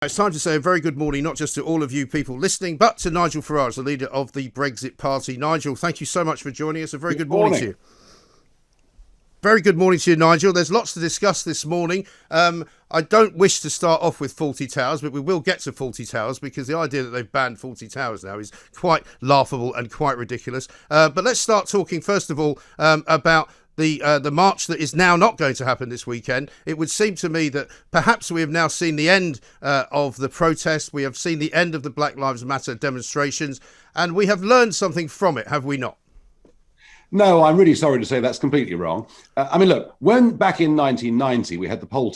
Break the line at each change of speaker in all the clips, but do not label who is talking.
It's time to say a very good morning, not just to all of you people listening, but to Nigel Farage, the leader of the Brexit Party. Nigel, thank you so much for joining us. A very good morning to you. Very good morning to you, Nigel. There's lots to discuss this morning. I don't wish to start off with Fawlty Towers, but we will get to Fawlty Towers because the idea that they've banned Fawlty Towers now is quite laughable and quite ridiculous. But let's start talking, first of all, about the march that is now not going to happen this weekend. It would seem to me that perhaps we have now seen the end of the protest. We have seen the end of the Black Lives Matter demonstrations, and we have learned something from it, have we not?
No, I'm really sorry to say that's completely wrong. Look, when back in 1990 we had the poll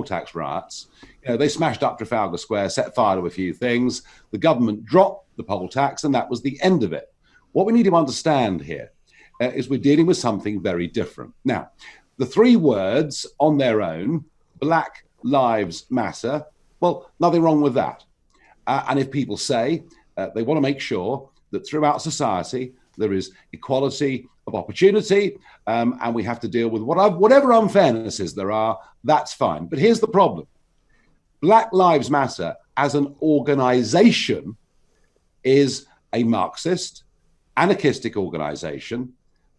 tax riots, they smashed up Trafalgar Square, set fire to a few things. The government dropped the poll tax, and that was the end of it. What we need to understand here is we're dealing with something very different. Now, the three words on their own, Black Lives Matter, well, nothing wrong with that. And if people say they want to make sure that throughout society there is equality of opportunity, and we have to deal with whatever unfairnesses there are, that's fine. But here's the problem. Black Lives Matter as an organization is a Marxist, anarchistic organization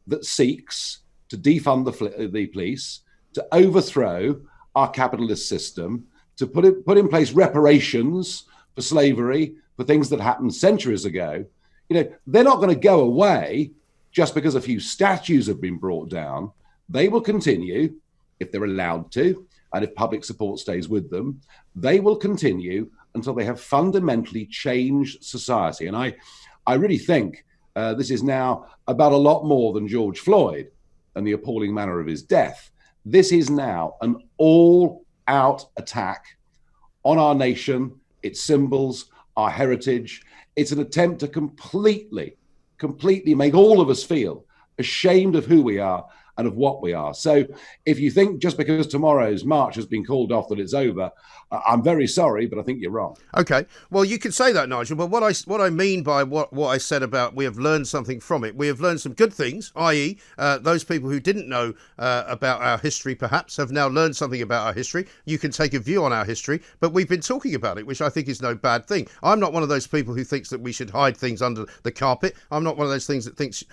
that seeks to defund the police, to overthrow our capitalist system, to put in place reparations for slavery, for things that happened centuries ago. They're not going to go away just because a few statues have been brought down. They will continue, if they're allowed to, and if public support stays with them, they will continue until they have fundamentally changed society. And I really think this is now about a lot more than George Floyd and the appalling manner of his death. This is now an all-out attack on our nation, its symbols, our heritage. It's an attempt to completely make all of us feel ashamed of who we are and of what we are. So if you think just because tomorrow's march has been called off that it's over, I'm very sorry, but I think you're wrong.
Okay, well, you can say that, Nigel, but what I mean by what I said about we have learned something from it, we have learned some good things, i.e. Those people who didn't know about our history perhaps have now learned something about our history. You can take a view on our history, but we've been talking about it, which I think is no bad thing. I'm not one of those people who thinks that we should hide things under the carpet. I'm not one of those things that thinks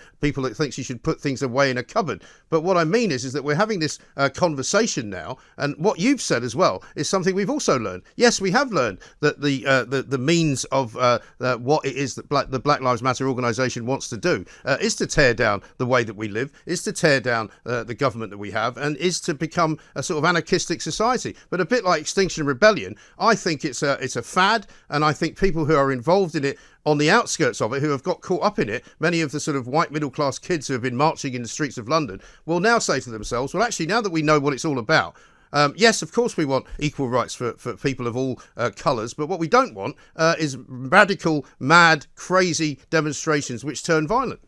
you should put things away in a cupboard. But what I mean is that we're having this conversation now, and what you've said as well is something we've also learned. Yes, we have learned that the means of what it is that the Black Lives Matter organisation wants to do is to tear down the way that we live, is to tear down the government that we have, and is to become a sort of anarchistic society. But a bit like Extinction Rebellion, I think it's a fad, and I think people who are involved in it on the outskirts of it, who have got caught up in it, many of the sort of white middle class kids who have been marching in the streets of London, will now say to themselves, well, actually, now that we know what it's all about, yes, of course we want equal rights for people of all colours, but what we don't want is radical, mad, crazy demonstrations which turn violent.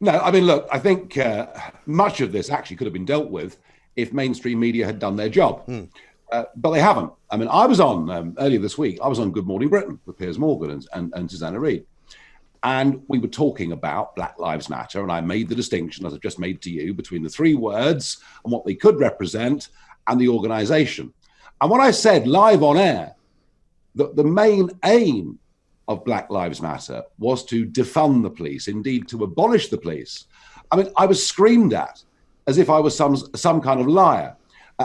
No, look, I think much of this actually could have been dealt with if mainstream media had done their job. But they haven't. I was on, earlier this week, I was on Good Morning Britain with Piers Morgan and Susanna Reid. And we were talking about Black Lives Matter, and I made the distinction, as I've just made to you, between the three words and what they could represent and the organisation. And what I said live on air, that the main aim of Black Lives Matter was to defund the police, indeed to abolish the police. I was screamed at as if I was some kind of liar.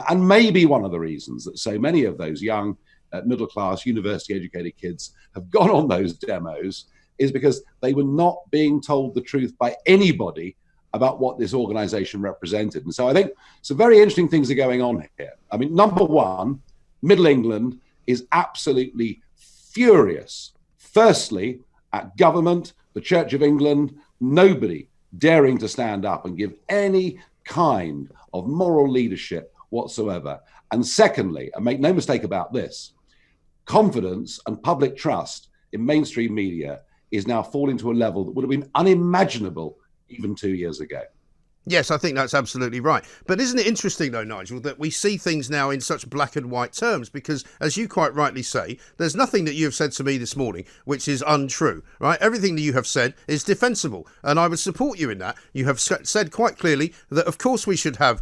And maybe one of the reasons that so many of those young, middle-class, university-educated kids have gone on those demos is because they were not being told the truth by anybody about what this organization represented. And so I think some very interesting things are going on here. Number one, Middle England is absolutely furious. Firstly, at government, the Church of England, nobody daring to stand up and give any kind of moral leadership whatsoever. And secondly, and make no mistake about this, confidence and public trust in mainstream media is now falling to a level that would have been unimaginable even 2 years ago.
Yes, I think that's absolutely right. But isn't it interesting, though, Nigel, that we see things now in such black and white terms? Because, as you quite rightly say, there's nothing that you have said to me this morning which is untrue, right? Everything that you have said is defensible, and I would support you in that. You have said quite clearly that, of course, we should have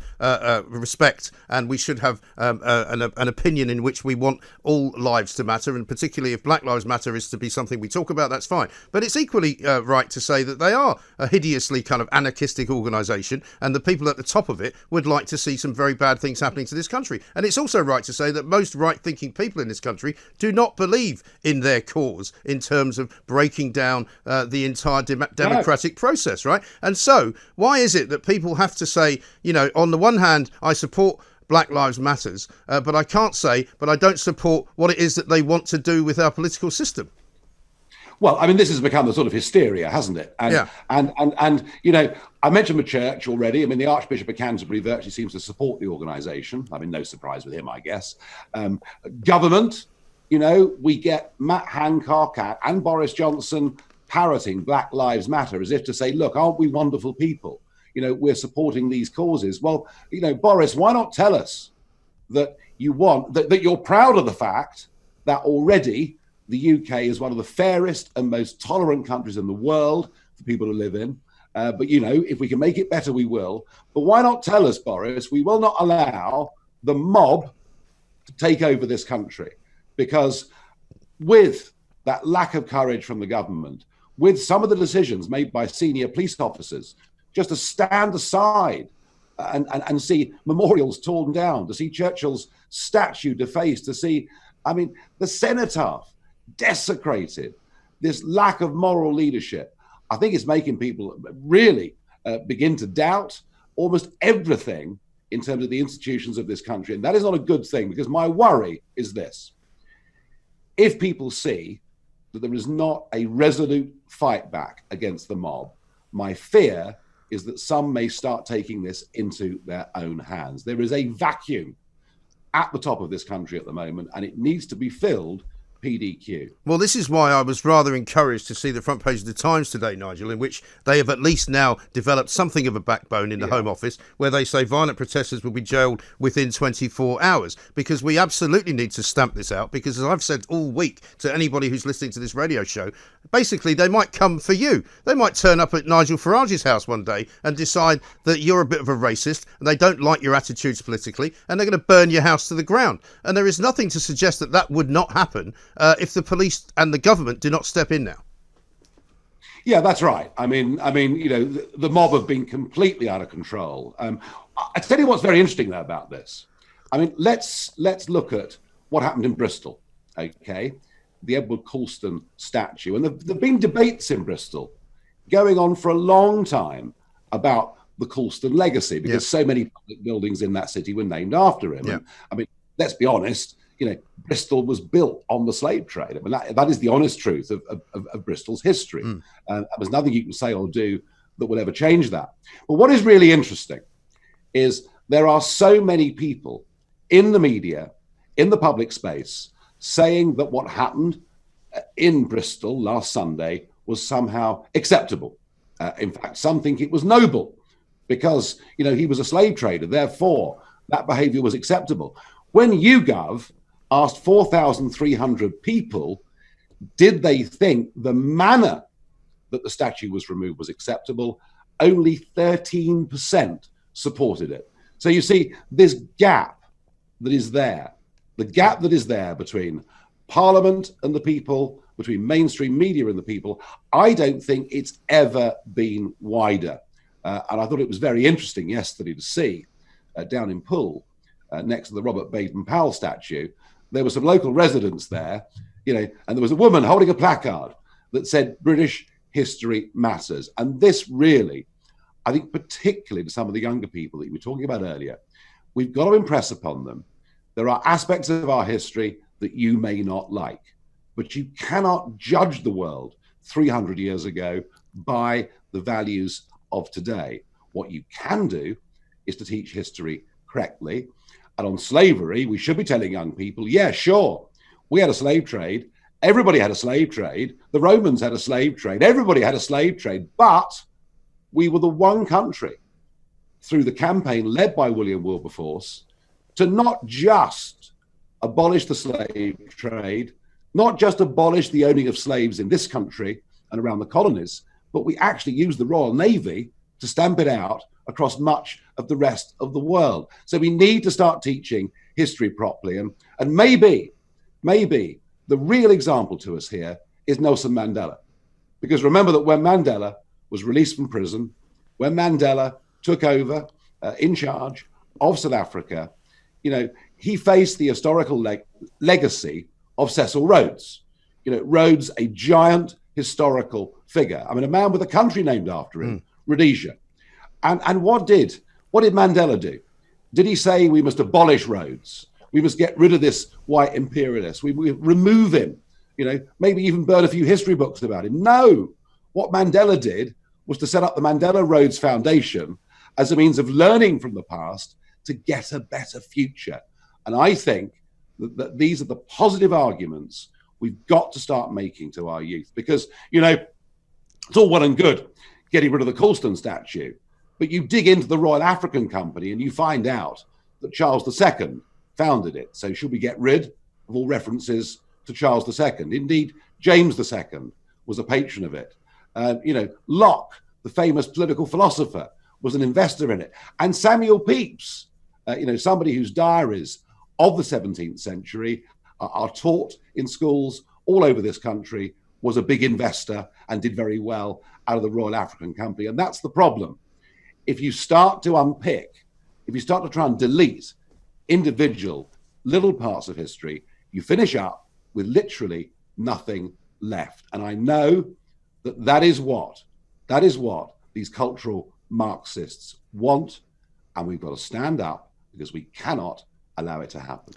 respect, and we should have an opinion in which we want all lives to matter, and particularly if Black Lives Matter is to be something we talk about, that's fine. But it's equally right to say that they are a hideously kind of anarchistic organisation, and the people at the top of it would like to see some very bad things happening to this country. And it's also right to say that most right-thinking people in this country do not believe in their cause in terms of breaking down the entire democratic process, right? And so why is it that people have to say, on the one hand, I support Black Lives Matters, but I can't say, but I don't support what it is that they want to do with our political system?
Well, I mean, this has become the sort of hysteria, hasn't it? And,
yeah.
And I mentioned the church already. I mean, the Archbishop of Canterbury virtually seems to support the organisation. I mean, no surprise with him, I guess. Government, we get Matt Hancock and Boris Johnson parroting Black Lives Matter as if to say, look, aren't we wonderful people? We're supporting these causes. Well, Boris, why not tell us that that you're proud of the fact that already the UK is one of the fairest and most tolerant countries in the world for people to live in. But, if we can make it better, we will. But why not tell us, Boris, we will not allow the mob to take over this country? Because with that lack of courage from the government, with some of the decisions made by senior police officers, just to stand aside and see memorials torn down, to see Churchill's statue defaced, to see, the cenotaph desecrated, this lack of moral leadership, I think it's making people really begin to doubt almost everything in terms of the institutions of this country. And that is not a good thing, because my worry is this. If people see that there is not a resolute fight back against the mob, my fear is that some may start taking this into their own hands. There is a vacuum at the top of this country at the moment, and it needs to be filled PDQ.
Well, this is why I was rather encouraged to see the front page of the Times today, Nigel, in which they have at least now developed something of a backbone in the Home Office, where they say violent protesters will be jailed within 24 hours, because we absolutely need to stamp this out, because as I've said all week to anybody who's listening to this radio show, basically they might come for you. They might turn up at Nigel Farage's house one day and decide that you're a bit of a racist and they don't like your attitudes politically, and they're going to burn your house to the ground. And there is nothing to suggest that that would not happen if the police and the government do not step in now.
Yeah, that's right. I mean, the mob have been completely out of control. I tell you what's very interesting though about this. I mean, let's look at what happened in Bristol. Okay, the Edward Colston statue, and there've been debates in Bristol going on for a long time about the Colston legacy, because so many public buildings in that city were named after him. And, I mean, let's be honest. Bristol was built on the slave trade. I mean, that is the honest truth of Bristol's history. There's nothing you can say or do that will ever change that. But what is really interesting is there are so many people in the media, in the public space, saying that what happened in Bristol last Sunday was somehow acceptable. In fact, some think it was noble because, he was a slave trader. Therefore, that behavior was acceptable. When YouGov asked 4,300 people, did they think the manner that the statue was removed was acceptable, only 13% supported it. So you see, this gap that is there, the gap that is there between Parliament and the people, between mainstream media and the people, I don't think it's ever been wider. And I thought it was very interesting yesterday to see down in Poole, next to the Robert Baden-Powell statue, there were some local residents there, and there was a woman holding a placard that said British history matters. And this really, I think, particularly to some of the younger people that you were talking about earlier, we've got to impress upon them there are aspects of our history that you may not like, but you cannot judge the world 300 years ago by the values of today. What you can do is to teach history correctly. And on slavery, we should be telling young people, yeah, sure, we had a slave trade. Everybody had a slave trade. The Romans had a slave trade. Everybody had a slave trade. But we were the one country through the campaign led by William Wilberforce to not just abolish the slave trade, not just abolish the owning of slaves in this country and around the colonies, but we actually used the Royal Navy to stamp it out across much of the rest of the world. So we need to start teaching history properly. And maybe the real example to us here is Nelson Mandela. Because remember that when Mandela was released from prison, when Mandela took over in charge of South Africa, he faced the historical legacy of Cecil Rhodes. Rhodes, a giant historical figure. I mean, a man with a country named after him, Rhodesia. And what did Mandela do? Did he say we must abolish Rhodes? We must get rid of this white imperialist. We remove him, maybe even burn a few history books about him. No, what Mandela did was to set up the Mandela Rhodes Foundation as a means of learning from the past to get a better future. And I think that these are the positive arguments we've got to start making to our youth, because, it's all well and good getting rid of the Colston statue, but you dig into the Royal African Company and you find out that Charles II founded it. So should we get rid of all references to Charles II? Indeed, James II was a patron of it. Locke, the famous political philosopher, was an investor in it. And Samuel Pepys, somebody whose diaries of the 17th century are taught in schools all over this country, was a big investor and did very well out of the Royal African Company. And that's the problem. If you start to unpick, if you start to try and delete individual little parts of history, you finish up with literally nothing left. And I know that is what these cultural Marxists want, and we've got to stand up because we cannot allow it to happen.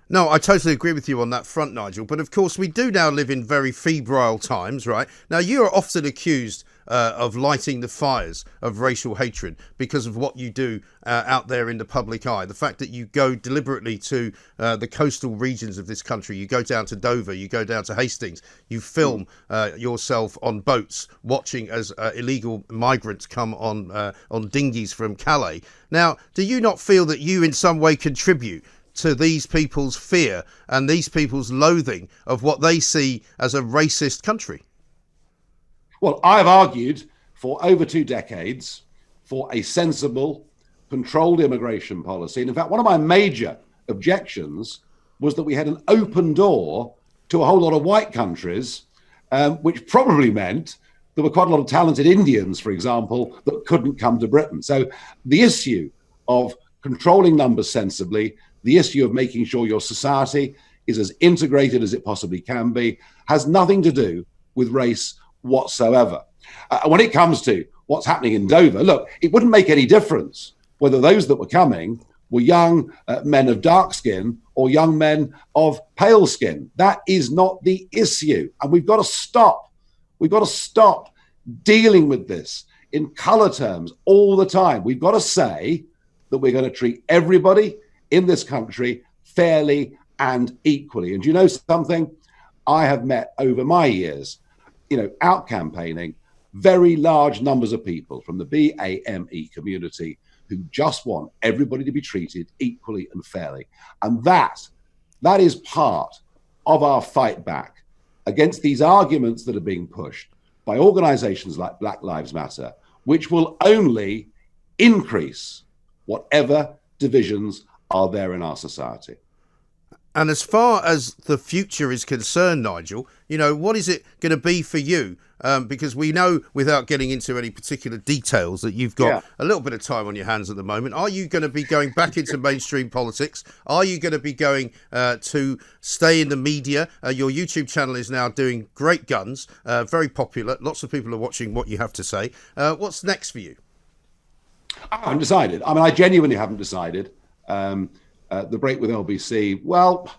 No, I totally agree with you on that front, Nigel. But of course, we do now live in very febrile times, right? Now, you are often accused of lighting the fires of racial hatred because of what you do out there in the public eye. The fact that you go deliberately to the coastal regions of this country, you go down to Dover, you go down to Hastings, you film yourself on boats watching as illegal migrants come on dinghies from Calais. Now, do you not feel that you in some way contribute to these people's fear and these people's loathing of what they see as a racist country?
Well, I've argued for over 2 decades for a sensible, controlled immigration policy. And in fact, one of my major objections was that we had an open door to a whole lot of white countries, which probably meant there were quite a lot of talented Indians, for example, that couldn't come to Britain. So the issue of controlling numbers sensibly, the issue of making sure your society is as integrated as it possibly can be, has nothing to do with race whatsoever. When it comes to what's happening in Dover, look, it wouldn't make any difference whether those that were coming were young men of dark skin or young men of pale skin. That is not the issue. And we've got to stop. We've got to stop dealing with this in color terms all the time. We've got to say that we're going to treat everybody in this country fairly and equally. And do you know something? I have met over my years, out campaigning, very large numbers of people from the BAME community who just want everybody to be treated equally and fairly. And that is part of our fight back against these arguments that are being pushed by organizations like Black Lives Matter, which will only increase whatever divisions are there in our society.
And as far as the future is concerned, Nigel, what is it going to be for you? Because we know, without getting into any particular details, that you've got a little bit of time on your hands at the moment. Are you going to be going back into mainstream politics? Are you going to be going to stay in the media? Your YouTube channel is now doing great guns, very popular. Lots of people are watching what you have to say. What's next for you?
I haven't decided. I mean, I genuinely haven't decided. The break with LBC, well,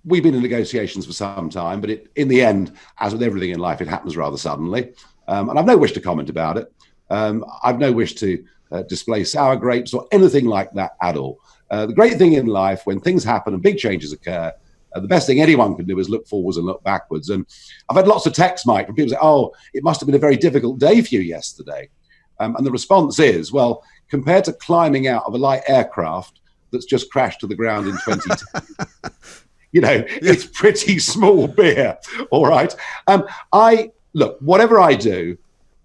we've been in negotiations for some time, but in the end, as with everything in life, it happens rather suddenly. And I've no wish to comment about it. I've no wish to display sour grapes or anything like that at all. The great thing in life, when things happen and big changes occur, the best thing anyone can do is look forwards and look backwards. And I've had lots of texts, Mike, from people say, oh, it must have been a very difficult day for you yesterday. And the response is, well, compared to climbing out of a light aircraft that's just crashed to the ground in 2010, it's pretty small beer. All right. Whatever I do,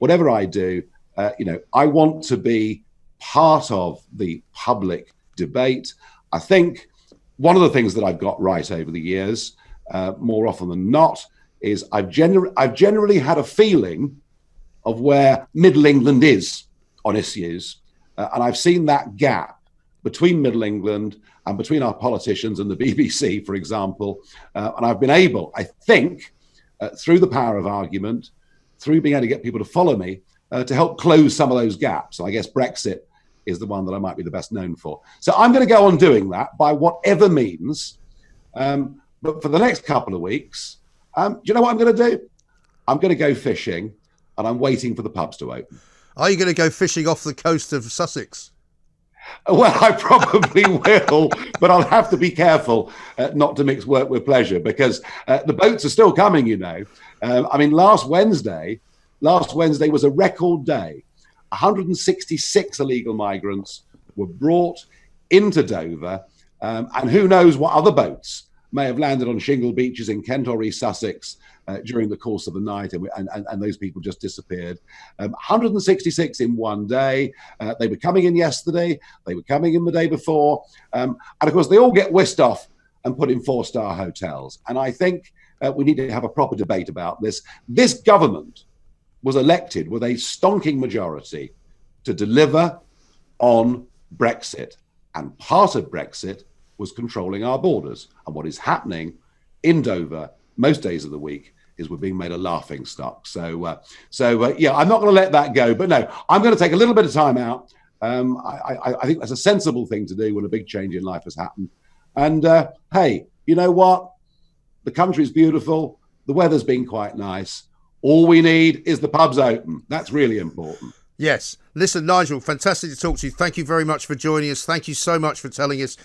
I want to be part of the public debate. I think one of the things that I've got right over the years, more often than not, is I've generally had a feeling of where Middle England is on issues. And I've seen that gap between Middle England and between our politicians and the BBC, for example. And I've been able, I think, through the power of argument, through being able to get people to follow me, to help close some of those gaps. I guess Brexit is the one that I might be the best known for. So I'm going to go on doing that by whatever means. But for the next couple of weeks, do you know what I'm going to do? I'm going to go fishing, and I'm waiting for the pubs to open.
Are you going to go fishing off the coast of Sussex?
Well, I probably will, but I'll have to be careful not to mix work with pleasure, because the boats are still coming, last Wednesday was a record day. 166 illegal migrants were brought into Dover, and who knows what other boats may have landed on shingle beaches in Kent or East Sussex during the course of the night, and those people just disappeared. 166 in one day. They were coming in yesterday. They were coming in the day before. And of course, they all get whisked off and put in 4-star hotels. And I think we need to have a proper debate about this. This government was elected with a stonking majority to deliver on Brexit. And part of Brexit was controlling our borders. And what is happening in Dover most days of the week is we're being made a laughing stock. So I'm not going to let that go. But no, I'm going to take a little bit of time out. I think that's a sensible thing to do when a big change in life has happened. And hey, you know what? The country's beautiful. The weather's been quite nice. All we need is the pubs open. That's really important.
Yes. Listen, Nigel, fantastic to talk to you. Thank you very much for joining us. Thank you so much for telling us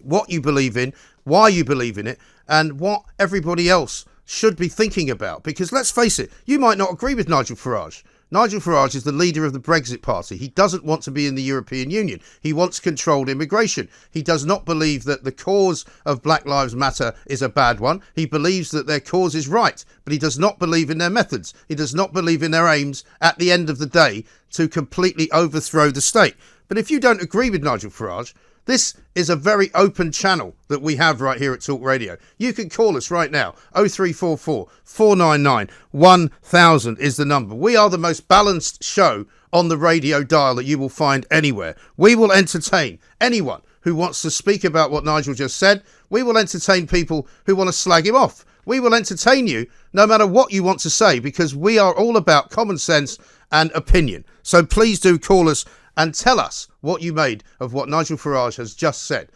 what you believe in, why you believe in it, and what everybody else should be thinking about. Because let's face it, you might not agree with Nigel Farage. Nigel Farage is the leader of the Brexit Party. He doesn't want to be in the European Union. He wants controlled immigration. He does not believe that the cause of Black Lives Matter is a bad one. He believes that their cause is right, but he does not believe in their methods. He does not believe in their aims at the end of the day to completely overthrow the state. But if you don't agree with Nigel Farage, this is a very open channel that we have right here at Talk Radio. You can call us right now. 0344 499 1000 is the number. We are the most balanced show on the radio dial that you will find anywhere. We will entertain anyone who wants to speak about what Nigel just said. We will entertain people who want to slag him off. We will entertain you no matter what you want to say, because we are all about common sense and opinion. So please do call us and tell us what you made of what Nigel Farage has just said.